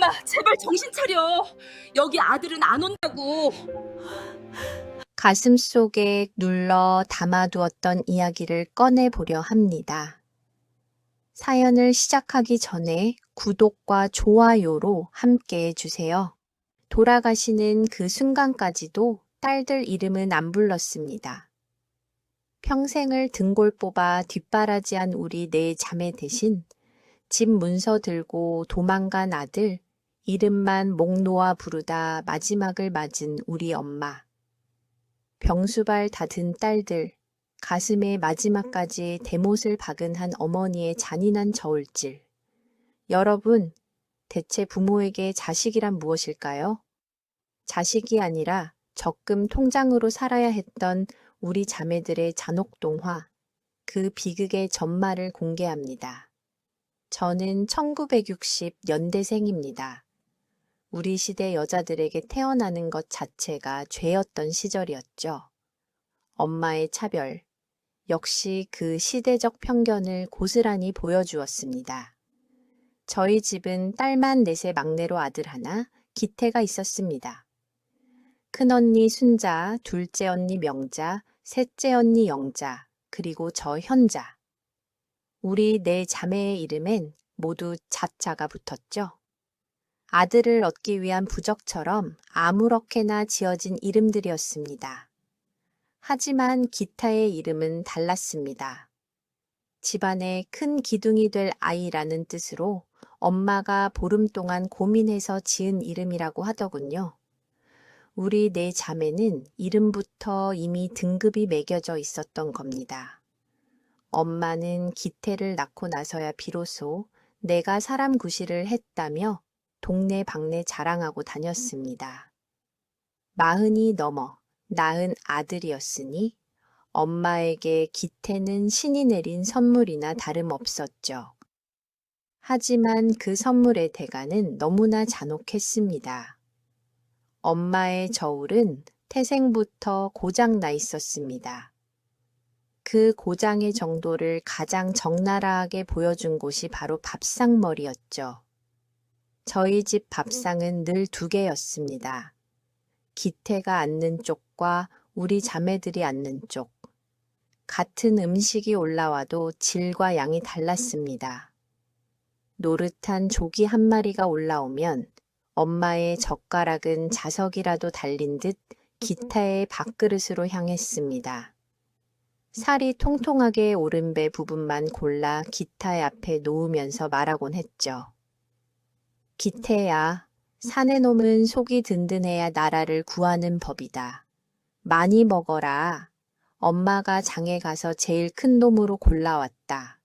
엄마, 제발 정신 차려. 여기 아들은 안 온다고. 가슴속에 눌러 담아두었던 이야기를 꺼내보려 합니다. 사연을 시작하기 전에 구독과 좋아요로 함께 해주세요. 돌아가시는 그 순간까지도 딸들 이름은 안 불렀습니다. 평생을 등골 뽑아 뒷바라지한 우리 네 자매 대신 집 문서 들고 도망간 아들, 이름만 목 놓아 부르다 마지막을 맞은 우리 엄마. 병수발 다 든 딸들, 가슴에 마지막까지 대못을 박은 한 어머니의 잔인한 저울질. 여러분, 대체 부모에게 자식이란 무엇일까요? 자식이 아니라 적금 통장으로 살아야 했던 우리 자매들의 잔혹동화, 그 비극의 전말을 공개합니다. 저는 1960년대생입니다. 우리 시대 여자들에게 태어나는 것 자체가 죄였던 시절이었죠. 엄마의 차별, 역시 그 시대적 편견을 고스란히 보여주었습니다. 저희 집은 딸만 넷의 막내로 아들 하나, 기태가 있었습니다. 큰언니 순자, 둘째 언니 명자, 셋째 언니 영자, 그리고 저 현자. 우리 네 자매의 이름엔 모두 자자가 붙었죠. 아들을 얻기 위한 부적처럼 아무렇게나 지어진 이름들이었습니다. 하지만 기타의 이름은 달랐습니다. 집안의 큰 기둥이 될 아이라는 뜻으로 엄마가 보름 동안 고민해서 지은 이름이라고 하더군요. 우리 네 자매는 이름부터 이미 등급이 매겨져 있었던 겁니다. 엄마는 기태를 낳고 나서야 비로소 내가 사람 구실을 했다며 동네 방네 자랑하고 다녔습니다. 40이 넘어 낳은 아들이었으니 엄마에게 기태는 신이 내린 선물이나 다름없었죠. 하지만 그 선물의 대가는 너무나 잔혹했습니다. 엄마의 저울은 태생부터 고장 나 있었습니다. 그 고장의 정도를 가장 적나라하게 보여준 곳이 바로 밥상머리였죠. 저희 집 밥상은 늘 2개였습니다. 기태가 앉는 쪽과 우리 자매들이 앉는 쪽. 같은 음식이 올라와도 질과 양이 달랐습니다. 노릇한 조기 한 마리가 올라오면 엄마의 젓가락은 자석이라도 달린 듯 기타의 밥그릇으로 향했습니다. 살이 통통하게 오른 배 부분만 골라 기타의 앞에 놓으면서 말하곤 했죠. 기태야, 사내 놈은 속이 든든해야 나라를 구하는 법이다. 많이 먹어라. 엄마가 장에 가서 제일 큰 놈으로 골라왔다.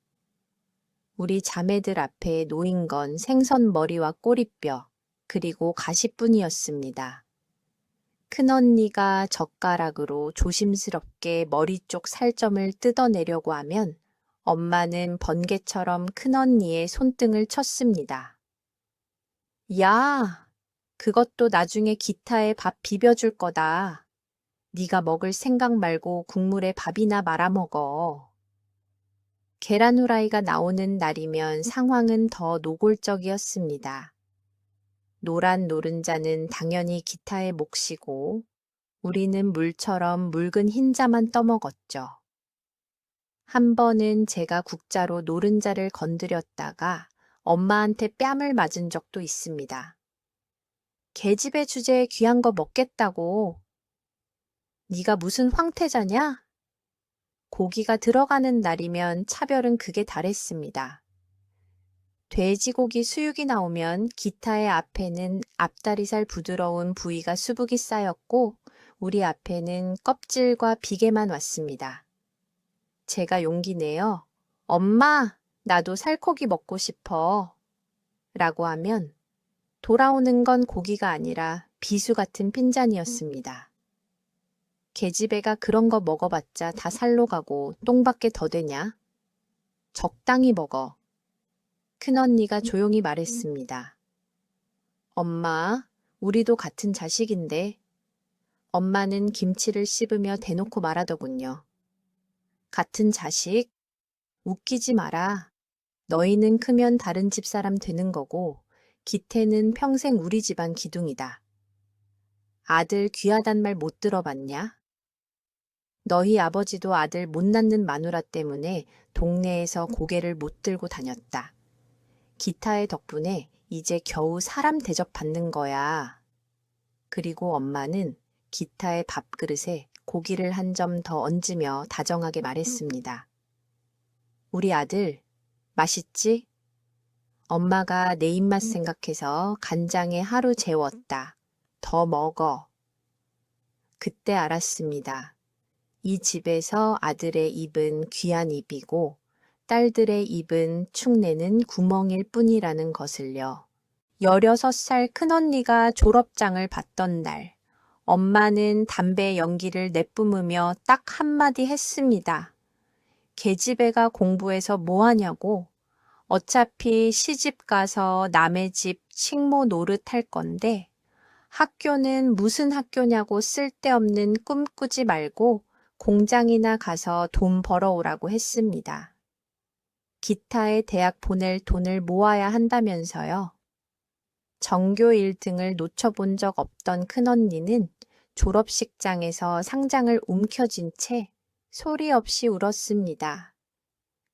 우리 자매들 앞에 놓인 건 생선 머리와 꼬리뼈, 그리고 가시뿐이었습니다. 큰언니가 젓가락으로 조심스럽게 머리 쪽 살점을 뜯어내려고 하면 엄마는 번개처럼 큰언니의 손등을 쳤습니다. 야, 그것도 나중에 기타에 밥 비벼줄 거다. 네가 먹을 생각 말고 국물에 밥이나 말아 먹어. 계란 후라이가 나오는 날이면 상황은 더 노골적이었습니다. 노란 노른자는 당연히 기타의 몫이고 우리는 물처럼 묽은 흰자만 떠먹었죠. 한 번은 제가 국자로 노른자를 건드렸다가 엄마한테 뺨을 맞은 적도 있습니다. 계집애 주제에 귀한 거 먹겠다고. 네가 무슨 황태자냐? 고기가 들어가는 날이면 차별은 극에 달했습니다. 돼지고기 수육이 나오면 기타의 앞에는 앞다리살 부드러운 부위가 수북이 쌓였고 우리 앞에는 껍질과 비계만 왔습니다. 제가 용기 내어 엄마, 나도 살코기 먹고 싶어 라고 하면 돌아오는 건 고기가 아니라 비수 같은 핀잔이었습니다. 계집애가 그런 거 먹어봤자 다 살로 가고 똥밖에 더 되냐? 적당히 먹어. 큰언니가 조용히 말했습니다. 엄마, 우리도 같은 자식인데. 엄마는 김치를 씹으며 대놓고 말하더군요. 같은 자식? 웃기지 마라. 너희는 크면 다른 집 사람 되는 거고 기태는 평생 우리 집안 기둥이다. 아들 귀하단 말 못 들어봤냐? 너희 아버지도 아들 못 낳는 마누라 때문에 동네에서 고개를 못 들고 다녔다. 기타의 덕분에 이제 겨우 사람 대접받는 거야. 그리고 엄마는 기타의 밥그릇에 고기를 한 점 더 얹으며 다정하게 말했습니다. 우리 아들, 맛있지? 엄마가 내 입맛 생각해서 간장에 하루 재웠다. 더 먹어. 그때 알았습니다. 이 집에서 아들의 입은 귀한 입이고 딸들의 입은 축내는 구멍일 뿐이라는 것을요. 16살 큰언니가 졸업장을 받던 날, 엄마는 담배 연기를 내뿜으며 딱 한마디 했습니다. 계집애가 공부해서 뭐 하냐고. 어차피 시집 가서 남의 집 식모 노릇할 건데 학교는 무슨 학교냐고 쓸데없는 꿈 꾸지 말고 공장이나 가서 돈 벌어오라고 했습니다. 기타에 대학 보낼 돈을 모아야 한다면서요. 전교 1등을 놓쳐본 적 없던 큰언니는 졸업식장에서 상장을 움켜쥔 채 소리 없이 울었습니다.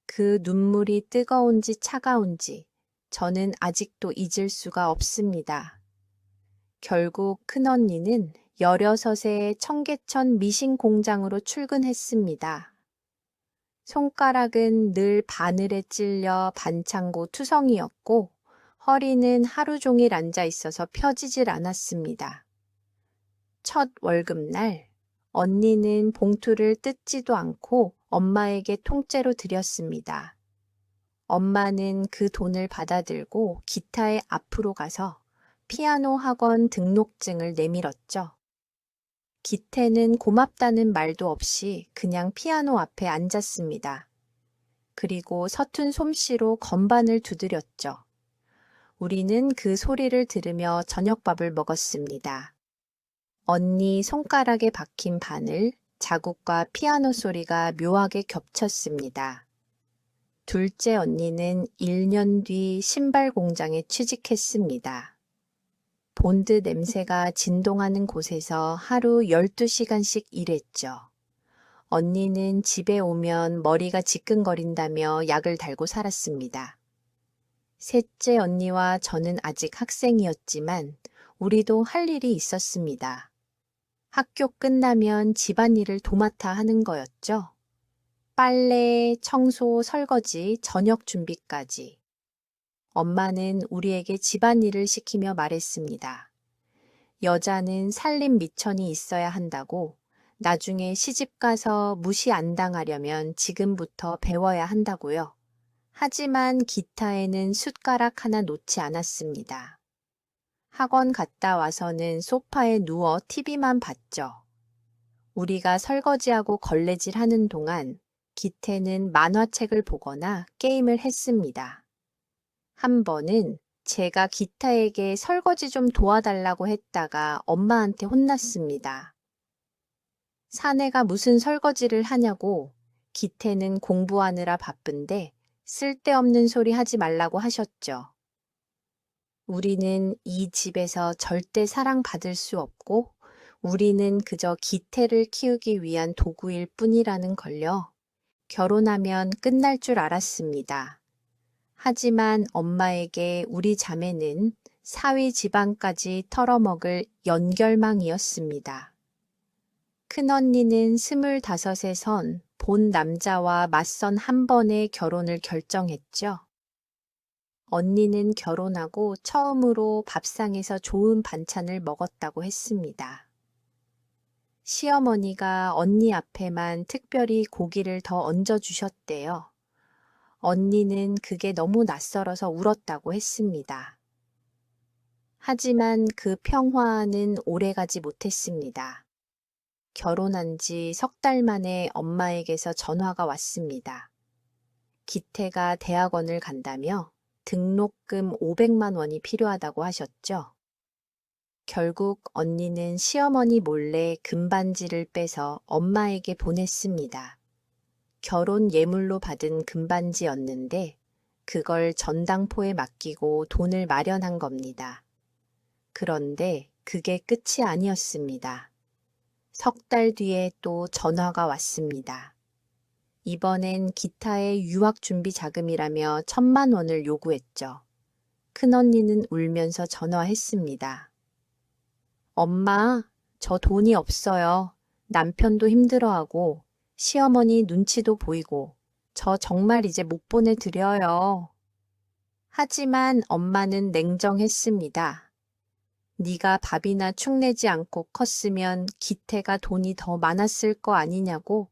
그 눈물이 뜨거운지 차가운지 저는 아직도 잊을 수가 없습니다. 결국 큰언니는 16에 청계천 미신 공장으로 출근했습니다. 손가락은 늘 바늘에 찔려 반창고 투성이었고 허리는 하루 종일 앉아 있어서 펴지질 않았습니다. 첫 월급날 언니는 봉투를 뜯지도 않고 엄마에게 통째로 드렸습니다. 엄마는 그 돈을 받아들고 기타의 앞으로 가서 피아노 학원 등록증을 내밀었죠. 기태는 고맙다는 말도 없이 그냥 피아노 앞에 앉았습니다. 그리고 서툰 솜씨로 건반을 두드렸죠. 우리는 그 소리를 들으며 저녁밥을 먹었습니다. 언니 손가락에 박힌 바늘, 자국과 피아노 소리가 묘하게 겹쳤습니다. 둘째 언니는 1년 뒤 신발 공장에 취직했습니다. 본드 냄새가 진동하는 곳에서 하루 12시간씩 일했죠. 언니는 집에 오면 머리가 지끈거린다며 약을 달고 살았습니다. 셋째 언니와 저는 아직 학생이었지만 우리도 할 일이 있었습니다. 학교 끝나면 집안일을 도맡아 하는 거였죠. 빨래, 청소, 설거지, 저녁 준비까지. 엄마는 우리에게 집안일을 시키며 말했습니다. 여자는 살림 미천이 있어야 한다고, 나중에 시집가서 무시 안 당하려면 지금부터 배워야 한다고요. 하지만 기타에는 숟가락 하나 놓지 않았습니다. 학원 갔다 와서는 소파에 누워 TV만 봤죠. 우리가 설거지하고 걸레질 하는 동안 기태는 만화책을 보거나 게임을 했습니다. 한 번은 제가 기타에게 설거지 좀 도와달라고 했다가 엄마한테 혼났습니다. 사내가 무슨 설거지를 하냐고 기태는 공부하느라 바쁜데 쓸데없는 소리 하지 말라고 하셨죠. 우리는 이 집에서 절대 사랑받을 수 없고 우리는 그저 기태를 키우기 위한 도구일 뿐이라는 걸요. 결혼하면 끝날 줄 알았습니다. 하지만 엄마에게 우리 자매는 사위 집안까지 털어먹을 연결망이었습니다. 큰언니는 25에 선 본 남자와 맞선 한 번의 결혼을 결정했죠. 언니는 결혼하고 처음으로 밥상에서 좋은 반찬을 먹었다고 했습니다. 시어머니가 언니 앞에만 특별히 고기를 더 얹어주셨대요. 언니는 그게 너무 낯설어서 울었다고 했습니다. 하지만 그 평화는 오래가지 못했습니다. 결혼한 지 석 달 만에 엄마에게서 전화가 왔습니다. 기태가 대학원을 간다며 등록금 500만 원이 필요하다고 하셨죠. 결국 언니는 시어머니 몰래 금반지를 빼서 엄마에게 보냈습니다. 결혼 예물로 받은 금반지였는데 그걸 전당포에 맡기고 돈을 마련한 겁니다. 그런데 그게 끝이 아니었습니다. 석 달 뒤에 또 전화가 왔습니다. 이번엔 기타의 유학 준비 자금이라며 1,000만 원을 요구했죠. 큰언니는 울면서 전화했습니다. 엄마, 저 돈이 없어요. 남편도 힘들어하고 시어머니 눈치도 보이고 저 정말 이제 못 보내드려요. 하지만 엄마는 냉정했습니다. 네가 밥이나 축 내지 않고 컸으면 기태가 돈이 더 많았을 거 아니냐고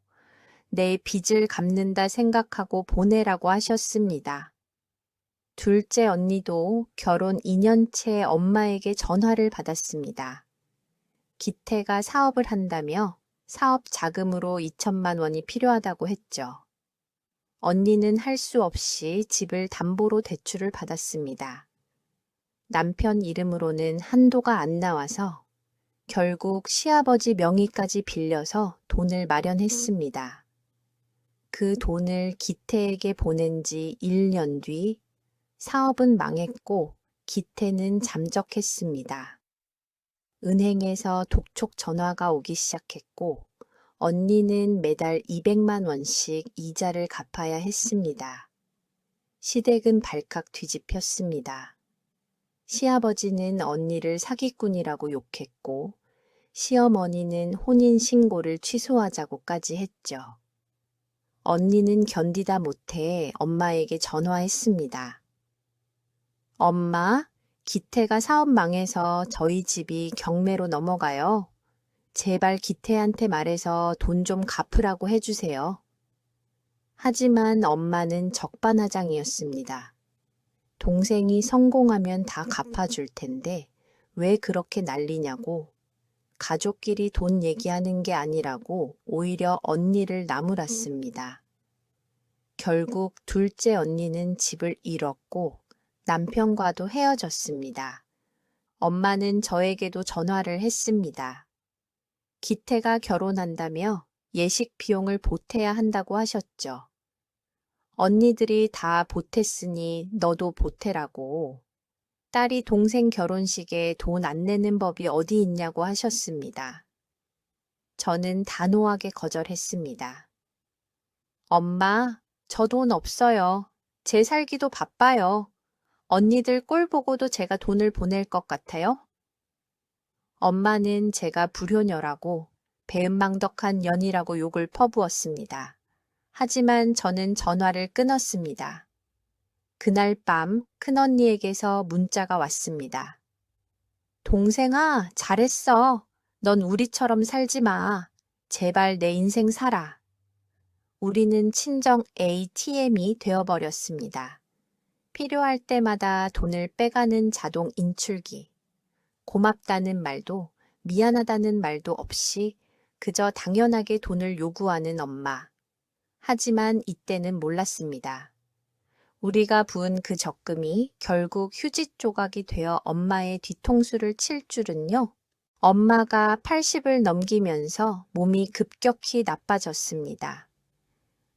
내 빚을 갚는다 생각하고 보내라고 하셨습니다. 둘째 언니도 결혼 2년째 엄마에게 전화를 받았습니다. 기태가 사업을 한다며 사업 자금으로 2천만 원이 필요하다고 했죠. 언니는 할 수 없이 집을 담보로 대출을 받았습니다. 남편 이름으로는 한도가 안 나와서 결국 시아버지 명의까지 빌려서 돈을 마련했습니다. 그 돈을 기태에게 보낸 지 1년 뒤 사업은 망했고 기태는 잠적했습니다. 은행에서 독촉 전화가 오기 시작했고 언니는 매달 200만 원씩 이자를 갚아야 했습니다. 시댁은 발칵 뒤집혔습니다. 시아버지는 언니를 사기꾼이라고 욕했고 시어머니는 혼인신고를 취소하자고까지 했죠. 언니는 견디다 못해 엄마에게 전화했습니다. 엄마, 기태가 사업 망해서 저희 집이 경매로 넘어가요. 제발 기태한테 말해서 돈 좀 갚으라고 해주세요. 하지만 엄마는 적반하장이었습니다. 동생이 성공하면 다 갚아줄 텐데 왜 그렇게 난리냐고 가족끼리 돈 얘기하는 게 아니라고 오히려 언니를 나무랐습니다. 결국 둘째 언니는 집을 잃었고 남편과도 헤어졌습니다. 엄마는 저에게도 전화를 했습니다. 기태가 결혼한다며 예식 비용을 보태야 한다고 하셨죠. 언니들이 다 보탰으니 너도 보태라고. 딸이 동생 결혼식에 돈 안 내는 법이 어디 있냐고 하셨습니다. 저는 단호하게 거절했습니다. 엄마, 저 돈 없어요. 제 살기도 바빠요. 언니들 꼴 보고도 제가 돈을 보낼 것 같아요? 엄마는 제가 불효녀라고 배은망덕한 년이라고 욕을 퍼부었습니다. 하지만 저는 전화를 끊었습니다. 그날 밤 큰언니에게서 문자가 왔습니다. 동생아, 잘했어. 넌 우리처럼 살지 마. 제발 내 인생 살아. 우리는 친정 ATM이 되어버렸습니다. 필요할 때마다 돈을 빼가는 자동 인출기. 고맙다는 말도 미안하다는 말도 없이 그저 당연하게 돈을 요구하는 엄마. 하지만 이때는 몰랐습니다. 우리가 부은 그 적금이 결국 휴지 조각이 되어 엄마의 뒤통수를 칠 줄은요. 엄마가 80을 넘기면서 몸이 급격히 나빠졌습니다.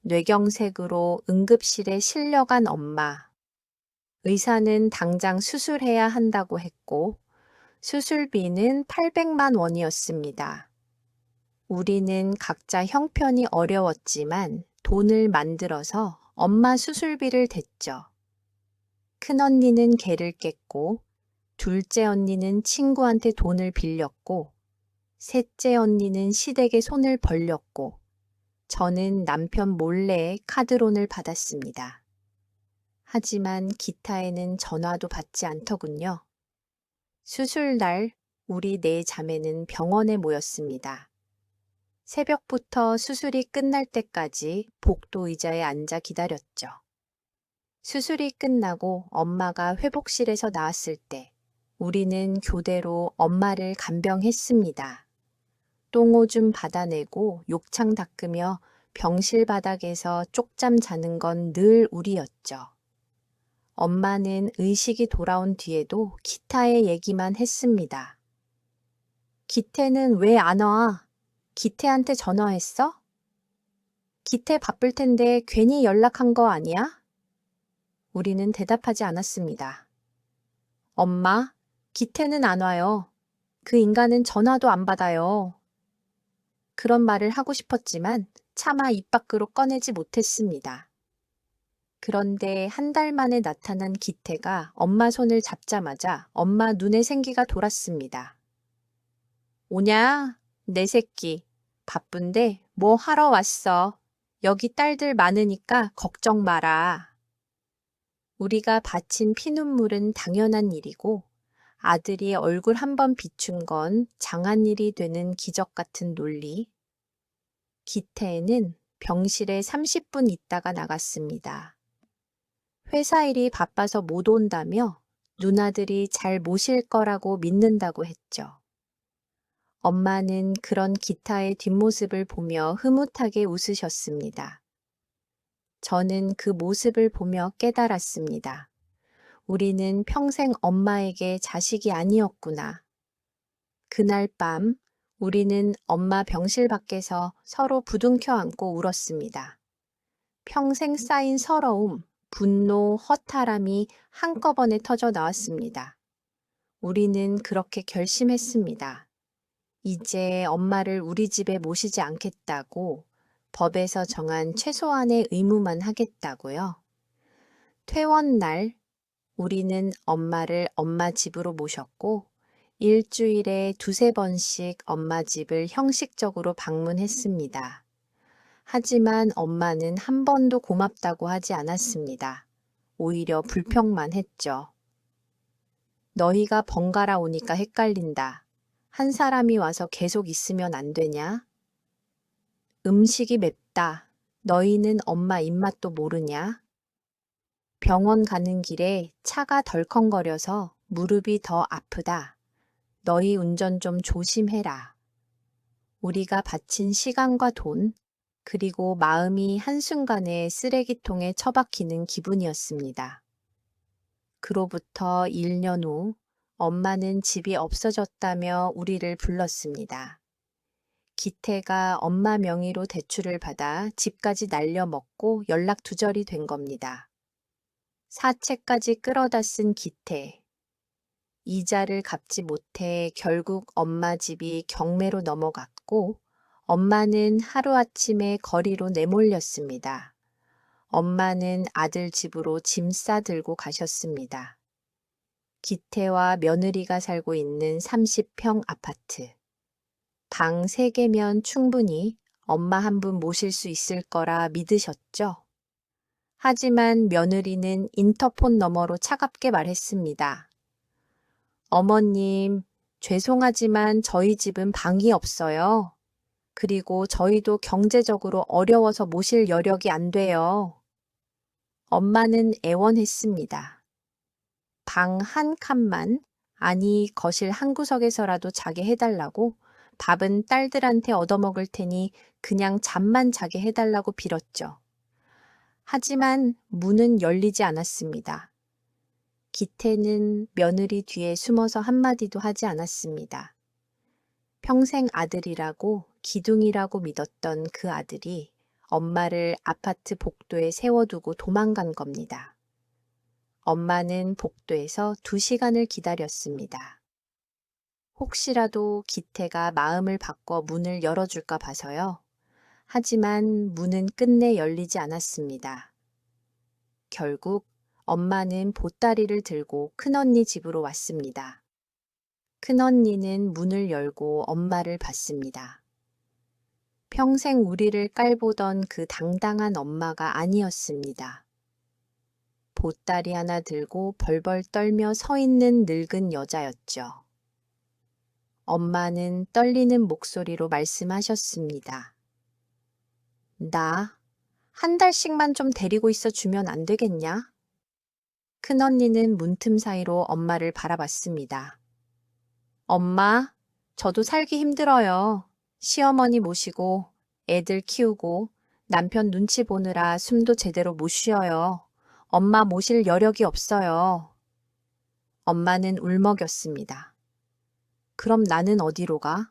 뇌경색으로 응급실에 실려간 엄마. 의사는 당장 수술해야 한다고 했고 수술비는 800만 원이었습니다. 우리는 각자 형편이 어려웠지만 돈을 만들어서 엄마 수술비를 댔죠. 큰언니는 개를 깼고 둘째 언니는 친구한테 돈을 빌렸고 셋째 언니는 시댁에 손을 벌렸고 저는 남편 몰래 카드론을 받았습니다. 하지만 기타에는 전화도 받지 않더군요. 수술날 우리 네 자매는 병원에 모였습니다. 새벽부터 수술이 끝날 때까지 복도 의자에 앉아 기다렸죠. 수술이 끝나고 엄마가 회복실에서 나왔을 때 우리는 교대로 엄마를 간병했습니다. 똥오줌 받아내고 욕창 닦으며 병실 바닥에서 쪽잠 자는 건 늘 우리였죠. 엄마는 의식이 돌아온 뒤에도 기타의 얘기만 했습니다. 기태는 왜 안 와? 기태한테 전화했어? 기태 바쁠 텐데 괜히 연락한 거 아니야? 우리는 대답하지 않았습니다. 엄마, 기태는 안 와요. 그 인간은 전화도 안 받아요. 그런 말을 하고 싶었지만 차마 입 밖으로 꺼내지 못했습니다. 그런데 한 달 만에 나타난 기태가 엄마 손을 잡자마자 엄마 눈에 생기가 돌았습니다. 오냐? 내 새끼. 바쁜데 뭐 하러 왔어? 여기 딸들 많으니까 걱정 마라. 우리가 바친 피눈물은 당연한 일이고 아들이 얼굴 한번 비춘 건 장한 일이 되는 기적 같은 논리. 기태는 병실에 30분 있다가 나갔습니다. 회사 일이 바빠서 못 온다며 누나들이 잘 모실 거라고 믿는다고 했죠. 엄마는 그런 기타의 뒷모습을 보며 흐뭇하게 웃으셨습니다. 저는 그 모습을 보며 깨달았습니다. 우리는 평생 엄마에게 자식이 아니었구나. 그날 밤 우리는 엄마 병실 밖에서 서로 부둥켜 안고 울었습니다. 평생 쌓인 서러움, 분노, 허탈함이 한꺼번에 터져 나왔습니다. 우리는 그렇게 결심했습니다. 이제 엄마를 우리 집에 모시지 않겠다고 법에서 정한 최소한의 의무만 하겠다고요. 퇴원날 우리는 엄마를 엄마 집으로 모셨고 일주일에 2~3번씩 엄마 집을 형식적으로 방문했습니다. 하지만 엄마는 한 번도 고맙다고 하지 않았습니다. 오히려 불평만 했죠. 너희가 번갈아 오니까 헷갈린다. 한 사람이 와서 계속 있으면 안 되냐? 음식이 맵다. 너희는 엄마 입맛도 모르냐? 병원 가는 길에 차가 덜컹거려서 무릎이 더 아프다. 너희 운전 좀 조심해라. 우리가 바친 시간과 돈, 그리고 마음이 한순간에 쓰레기통에 처박히는 기분이었습니다. 그로부터 1년 후 엄마는 집이 없어졌다며 우리를 불렀습니다. 기태가 엄마 명의로 대출을 받아 집까지 날려먹고 연락두절이 된 겁니다. 사채까지 끌어다 쓴 기태. 이자를 갚지 못해 결국 엄마 집이 경매로 넘어갔고 엄마는 하루아침에 거리로 내몰렸습니다. 엄마는 아들 집으로 짐 싸들고 가셨습니다. 기태와 며느리가 살고 있는 30평 아파트. 방 3개면 충분히 엄마 한 분 모실 수 있을 거라 믿으셨죠? 하지만 며느리는 인터폰 너머로 차갑게 말했습니다. 어머님, 죄송하지만 저희 집은 방이 없어요. 그리고 저희도 경제적으로 어려워서 모실 여력이 안 돼요. 엄마는 애원했습니다. 방 한 칸만, 아니 거실 한 구석에서라도 자게 해달라고, 밥은 딸들한테 얻어먹을 테니 그냥 잠만 자게 해달라고 빌었죠. 하지만 문은 열리지 않았습니다. 기태는 며느리 뒤에 숨어서 한마디도 하지 않았습니다. 평생 아들이라고 기둥이라고 믿었던 그 아들이 엄마를 아파트 복도에 세워두고 도망간 겁니다. 엄마는 복도에서 2시간을 기다렸습니다. 혹시라도 기태가 마음을 바꿔 문을 열어줄까 봐서요. 하지만 문은 끝내 열리지 않았습니다. 결국 엄마는 보따리를 들고 큰언니 집으로 왔습니다. 큰언니는 문을 열고 엄마를 봤습니다. 평생 우리를 깔보던 그 당당한 엄마가 아니었습니다. 보따리 하나 들고 벌벌 떨며 서 있는 늙은 여자였죠. 엄마는 떨리는 목소리로 말씀하셨습니다. 나 한 달씩만 좀 데리고 있어 주면 안 되겠냐? 큰언니는 문틈 사이로 엄마를 바라봤습니다. 엄마, 저도 살기 힘들어요. 시어머니 모시고 애들 키우고 남편 눈치 보느라 숨도 제대로 못 쉬어요. 엄마 모실 여력이 없어요. 엄마는 울먹였습니다. 그럼 나는 어디로 가?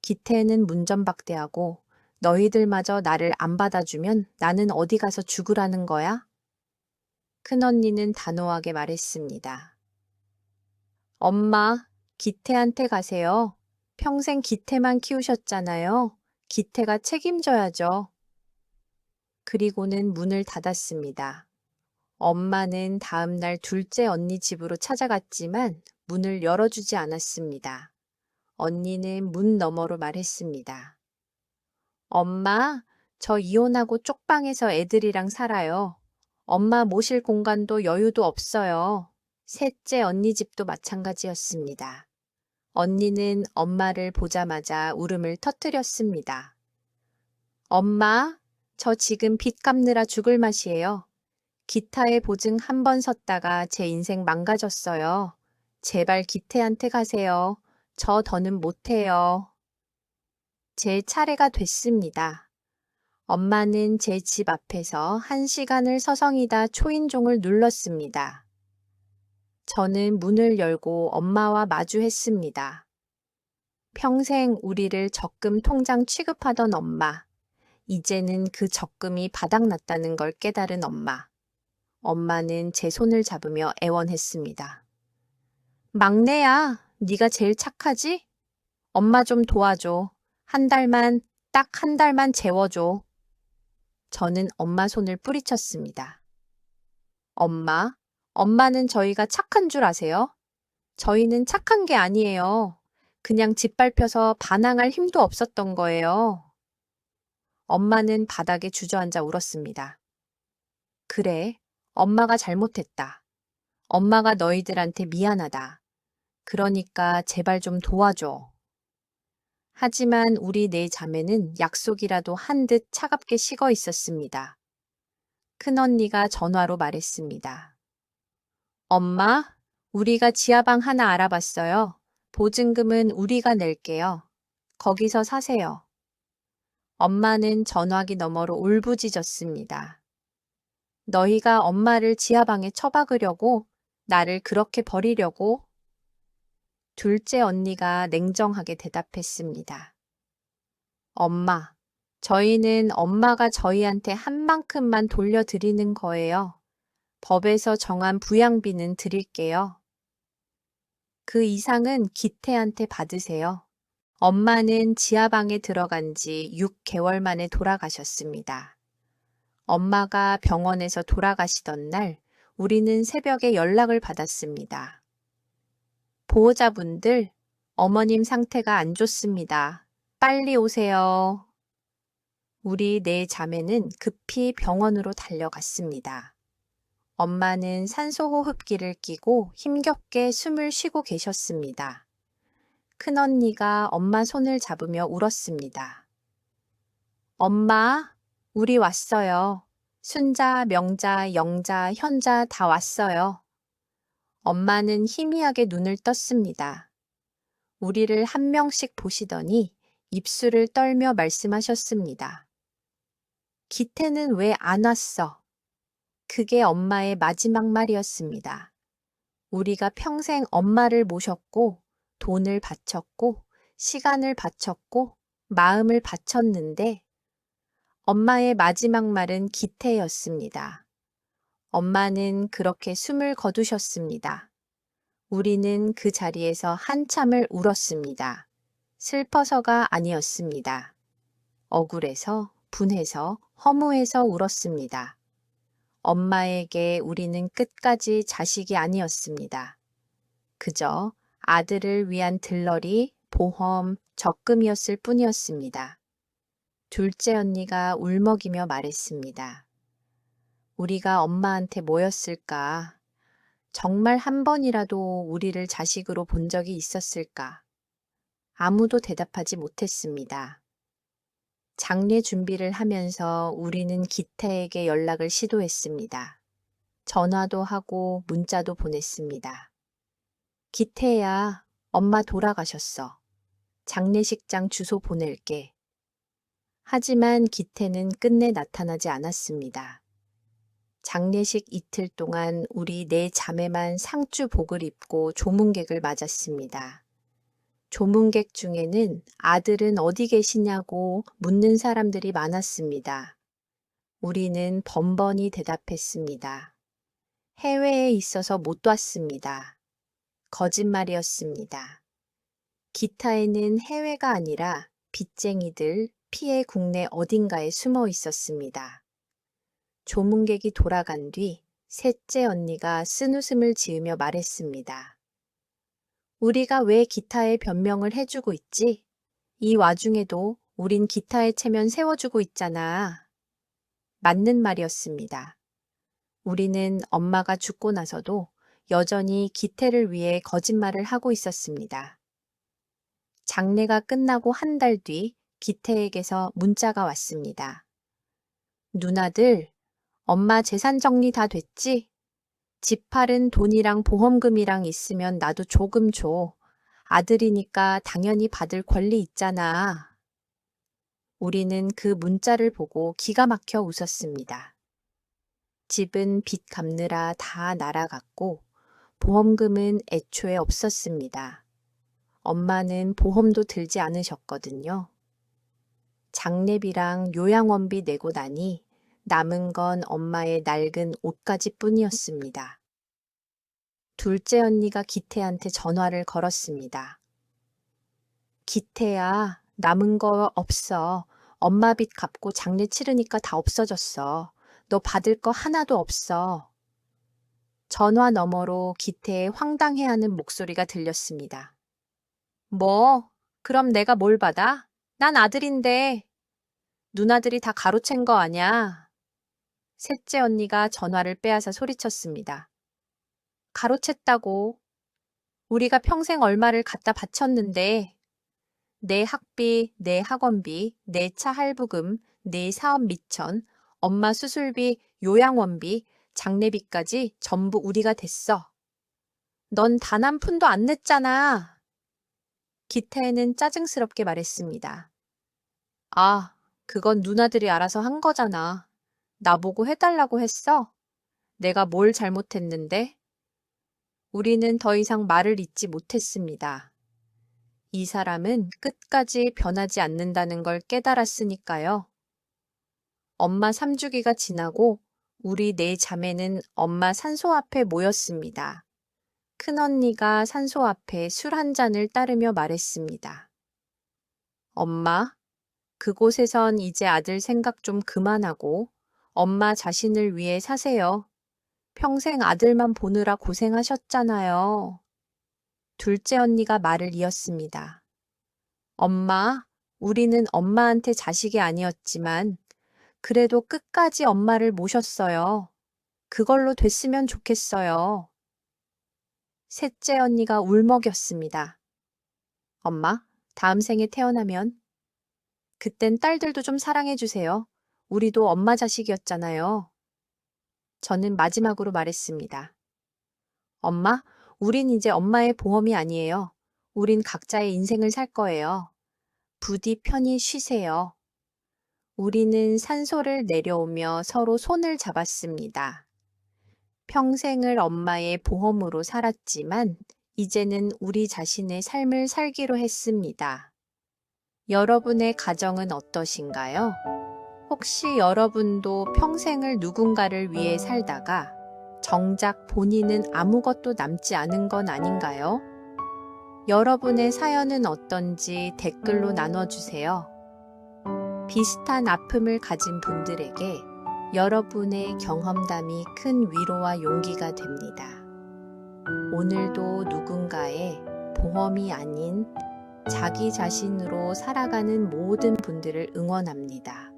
기태는 문전박대하고 너희들마저 나를 안 받아주면 나는 어디 가서 죽으라는 거야? 큰언니는 단호하게 말했습니다. 엄마, 기태한테 가세요. 평생 기태만 키우셨잖아요. 기태가 책임져야죠. 그리고는 문을 닫았습니다. 엄마는 다음 날 둘째 언니 집으로 찾아갔지만 문을 열어주지 않았습니다. 언니는 문 너머로 말했습니다. 엄마, 저 이혼하고 쪽방에서 애들이랑 살아요. 엄마 모실 공간도 여유도 없어요. 셋째 언니 집도 마찬가지였습니다. 언니는 엄마를 보자마자 울음을 터뜨렸습니다. 엄마, 저 지금 빚 갚느라 죽을 맛이에요. 기타의 보증 한 번 섰다가 제 인생 망가졌어요. 제발 기태한테 가세요. 저 더는 못해요. 제 차례가 됐습니다. 엄마는 제 집 앞에서 1시간을 서성이다 초인종을 눌렀습니다. 저는 문을 열고 엄마와 마주했습니다. 평생 우리를 적금 통장 취급하던 엄마. 이제는 그 적금이 바닥났다는 걸 깨달은 엄마. 엄마는 제 손을 잡으며 애원했습니다. 막내야, 네가 제일 착하지? 엄마 좀 도와줘. 딱 한 달만 재워줘. 저는 엄마 손을 뿌리쳤습니다. 엄마는 저희가 착한 줄 아세요? 저희는 착한 게 아니에요. 그냥 짓밟혀서 반항할 힘도 없었던 거예요. 엄마는 바닥에 주저앉아 울었습니다. 그래, 엄마가 잘못했다. 엄마가 너희들한테 미안하다. 그러니까 제발 좀 도와줘. 하지만 우리 네 자매는 약속이라도 한 듯 차갑게 식어 있었습니다. 큰언니가 전화로 말했습니다. 엄마, 우리가 지하방 하나 알아봤어요. 보증금은 우리가 낼게요. 거기서 사세요. 엄마는 전화기 너머로 울부짖었습니다. 너희가 엄마를 지하방에 처박으려고? 나를 그렇게 버리려고? 둘째 언니가 냉정하게 대답했습니다. 엄마, 저희는 엄마가 저희한테 한 만큼만 돌려드리는 거예요. 법에서 정한 부양비는 드릴게요. 그 이상은 기태한테 받으세요. 엄마는 지하방에 들어간 지 6개월 만에 돌아가셨습니다. 엄마가 병원에서 돌아가시던 날 우리는 새벽에 연락을 받았습니다. 보호자분들, 어머님 상태가 안 좋습니다. 빨리 오세요. 우리 네 자매는 급히 병원으로 달려갔습니다. 엄마는 산소호흡기를 끼고 힘겹게 숨을 쉬고 계셨습니다. 큰언니가 엄마 손을 잡으며 울었습니다. 엄마, 우리 왔어요. 순자, 명자, 영자, 현자 다 왔어요. 엄마는 희미하게 눈을 떴습니다. 우리를 한 명씩 보시더니 입술을 떨며 말씀하셨습니다. 기태는 왜 안 왔어? 그게 엄마의 마지막 말이었습니다. 우리가 평생 엄마를 모셨고 돈을 바쳤고 시간을 바쳤고 마음을 바쳤는데 엄마의 마지막 말은 기태였습니다. 엄마는 그렇게 숨을 거두셨습니다. 우리는 그 자리에서 한참을 울었습니다. 슬퍼서가 아니었습니다. 억울해서, 분해서, 허무해서 울었습니다. 엄마에게 우리는 끝까지 자식이 아니었습니다. 그저 아들을 위한 들러리, 보험, 적금이었을 뿐이었습니다. 둘째 언니가 울먹이며 말했습니다. 우리가 엄마한테 뭐였을까? 정말 한 번이라도 우리를 자식으로 본 적이 있었을까? 아무도 대답하지 못했습니다. 장례 준비를 하면서 우리는 기태에게 연락을 시도했습니다. 전화도 하고 문자도 보냈습니다. 기태야, 엄마 돌아가셨어. 장례식장 주소 보낼게. 하지만 기태는 끝내 나타나지 않았습니다. 장례식 이틀 동안 우리 네 자매만 상주복을 입고 조문객을 맞았습니다. 조문객 중에는 아들은 어디 계시냐고 묻는 사람들이 많았습니다. 우리는 번번이 대답했습니다. 해외에 있어서 못 왔습니다. 거짓말이었습니다. 기타에는 해외가 아니라 빚쟁이들 피해 국내 어딘가에 숨어 있었습니다. 조문객이 돌아간 뒤 셋째 언니가 쓴웃음을 지으며 말했습니다. 우리가 왜 기타에 변명을 해주고 있지? 이 와중에도 우린 기타의 체면 세워주고 있잖아. 맞는 말이었습니다. 우리는 엄마가 죽고 나서도 여전히 기태를 위해 거짓말을 하고 있었습니다. 장례가 끝나고 한 달 뒤 기태에게서 문자가 왔습니다. 누나들, 엄마 재산 정리 다 됐지? 집 팔은 돈이랑 보험금이랑 있으면 나도 조금 줘. 아들이니까 당연히 받을 권리 있잖아. 우리는 그 문자를 보고 기가 막혀 웃었습니다. 집은 빚 갚느라 다 날아갔고 보험금은 애초에 없었습니다. 엄마는 보험도 들지 않으셨거든요. 장례비랑 요양원비 내고 나니 남은 건 엄마의 낡은 옷가지 뿐이었습니다. 둘째 언니가 기태한테 전화를 걸었습니다. 기태야, 남은 거 없어. 엄마 빚 갚고 장례 치르니까 다 없어졌어. 너 받을 거 하나도 없어. 전화 너머로 기태의 황당해하는 목소리가 들렸습니다. 뭐? 그럼 내가 뭘 받아? 난 아들인데. 누나들이 다 가로챈 거 아냐? 셋째 언니가 전화를 빼앗아 소리쳤습니다. 가로챘다고. 우리가 평생 얼마를 갖다 바쳤는데 내 학비, 내 학원비, 내 차 할부금, 내 사업 미천, 엄마 수술비, 요양원비, 장례비까지 전부 우리가 댔어. 넌 단 한 푼도 안 냈잖아. 기태는 짜증스럽게 말했습니다. 아, 그건 누나들이 알아서 한 거잖아. 나보고 해달라고 했어? 내가 뭘 잘못했는데? 우리는 더 이상 말을 잇지 못했습니다. 이 사람은 끝까지 변하지 않는다는 걸 깨달았으니까요. 엄마 3주기가 지나고 우리 네 자매는 엄마 산소 앞에 모였습니다. 큰언니가 산소 앞에 술 한 잔을 따르며 말했습니다. 엄마, 그곳에선 이제 아들 생각 좀 그만하고 엄마 자신을 위해 사세요. 평생 아들만 보느라 고생하셨잖아요. 둘째 언니가 말을 이었습니다. 엄마, 우리는 엄마한테 자식이 아니었지만 그래도 끝까지 엄마를 모셨어요. 그걸로 됐으면 좋겠어요. 셋째 언니가 울먹였습니다. 엄마, 다음 생에 태어나면 그땐 딸들도 좀 사랑해주세요. 우리도 엄마 자식이었잖아요. 저는 마지막으로 말했습니다. 엄마, 우린 이제 엄마의 보험이 아니에요. 우린 각자의 인생을 살 거예요. 부디 편히 쉬세요. 우리는 산소를 내려오며 서로 손을 잡았습니다. 평생을 엄마의 보험으로 살았지만 이제는 우리 자신의 삶을 살기로 했습니다. 여러분의 가정은 어떠신가요? 혹시 여러분도 평생을 누군가를 위해 살다가 정작 본인은 아무것도 남지 않은 건 아닌가요? 여러분의 사연은 어떤지 댓글로 나눠주세요. 비슷한 아픔을 가진 분들에게 여러분의 경험담이 큰 위로와 용기가 됩니다. 오늘도 누군가의 보험이 아닌 자기 자신으로 살아가는 모든 분들을 응원합니다.